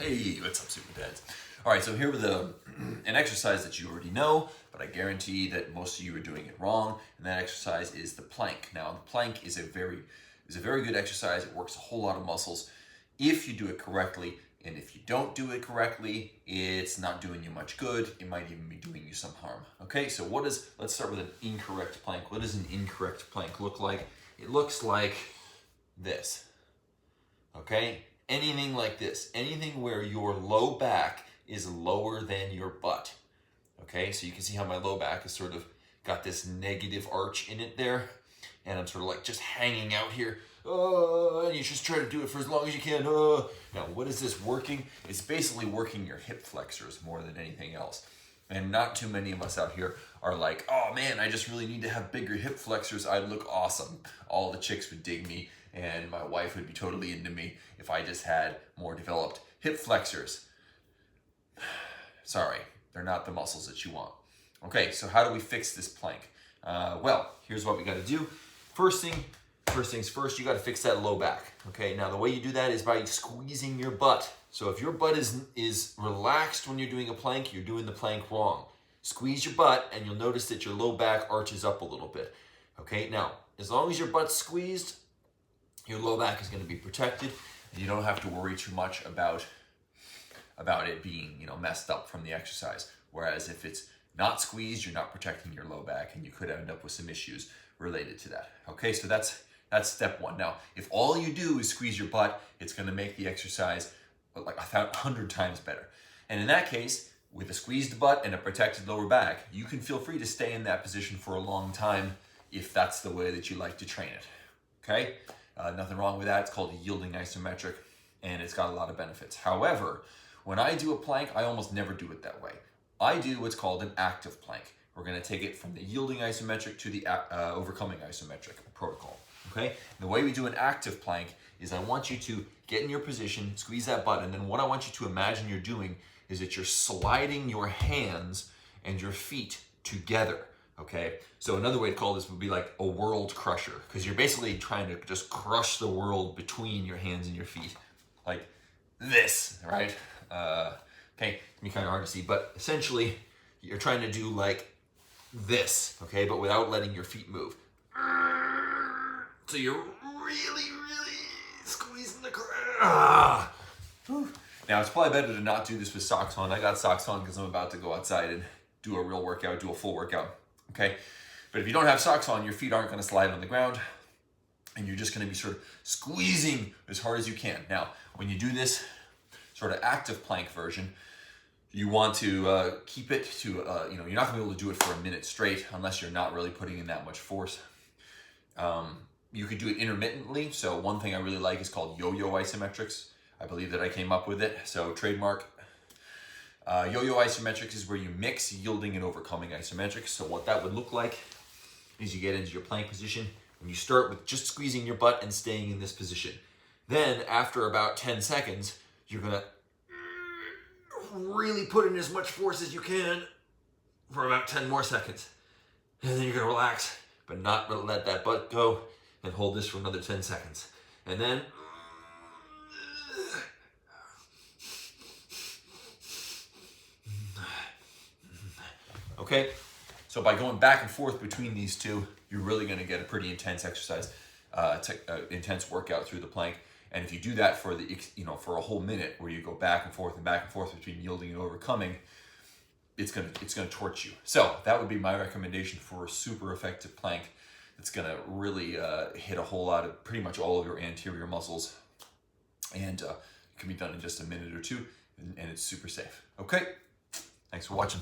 Hey, what's up, Superdads? All right, so here with an exercise that you already know, but I guarantee that most of you are doing it wrong, and that exercise is the plank. Now, the plank is a very good exercise. It works a whole lot of muscles if you do it correctly, and if you don't do it correctly, it's not doing you much good. It might even be doing you some harm. Okay, so let's start with an incorrect plank. What does an incorrect plank look like? It looks like this, okay? Anything like this, anything where your low back is lower than your butt. Okay, so you can see how my low back is sort of got this negative arch in it there, and I'm sort of like just hanging out here. And you just try to do it for as long as you can. Now, what is this working? It's basically working your hip flexors more than anything else. And not too many of us out here are like, oh man, I just really need to have bigger hip flexors. I'd look awesome. All the chicks would dig me, and my wife would be totally into me if I just had more developed hip flexors. Sorry, they're not the muscles that you want. Okay, so how do we fix this plank? Well, here's what we got to do. First things first, you got to fix that low back. Okay, now the way you do that is by squeezing your butt. So if your butt is relaxed when you're doing a plank, you're doing the plank wrong. Squeeze your butt and you'll notice that your low back arches up a little bit. Okay, now as long as your butt's squeezed, your low back is going to be protected, and you don't have to worry too much about it being, messed up from the exercise. Whereas if it's not squeezed, you're not protecting your low back, and you could end up with some issues related to that. Okay, so that's step one. Now, if all you do is squeeze your butt, it's going to make the exercise like 100 times better. And in that case, with a squeezed butt and a protected lower back, you can feel free to stay in that position for a long time if that's the way that you like to train it. Okay? Nothing wrong with that. It's called yielding isometric, and it's got a lot of benefits. However, when I do a plank, I almost never do it that way. I do what's called an active plank. We're going to take it from the yielding isometric to the overcoming isometric protocol. Okay? And the way we do an active plank is I want you to get in your position, squeeze that butt, and then what I want you to imagine you're doing is that you're sliding your hands and your feet together. Okay, so another way to call this would be like a world crusher, because you're basically trying to just crush the world between your hands and your feet, like this, right? Okay, it can be kind of hard to see, but essentially you're trying to do like this, okay, but without letting your feet move. So you're really squeezing the crap. Now, it's probably better to not do this with socks on. I got socks on because I'm about to go outside and do a real workout, do a full workout. Okay, but if you don't have socks on, your feet aren't going to slide on the ground, and you're just going to be sort of squeezing as hard as you can. Now, when you do this sort of active plank version, you want to keep it to, you're not going to be able to do it for a minute straight unless you're not really putting in that much force. You could do it intermittently. So one thing I really like is called yo-yo isometrics. I believe that I came up with it, so trademark. Yo-yo isometrics is where you mix yielding and overcoming isometrics. So what that would look like is you get into your plank position and you start with just squeezing your butt and staying in this position. Then after about 10 seconds, you're gonna really put in as much force as you can for about 10 more seconds. And then you're gonna relax, but not let that butt go, and hold this for another 10 seconds. And then okay, so by going back and forth between these two, you're really going to get a pretty intense exercise, intense workout through the plank. And if you do that for for a whole minute, where you go back and forth between yielding and overcoming, it's gonna torch you. So that would be my recommendation for a super effective plank that's gonna really hit a whole lot of pretty much all of your anterior muscles, and it can be done in just a minute or two, and it's super safe. Okay, thanks for watching.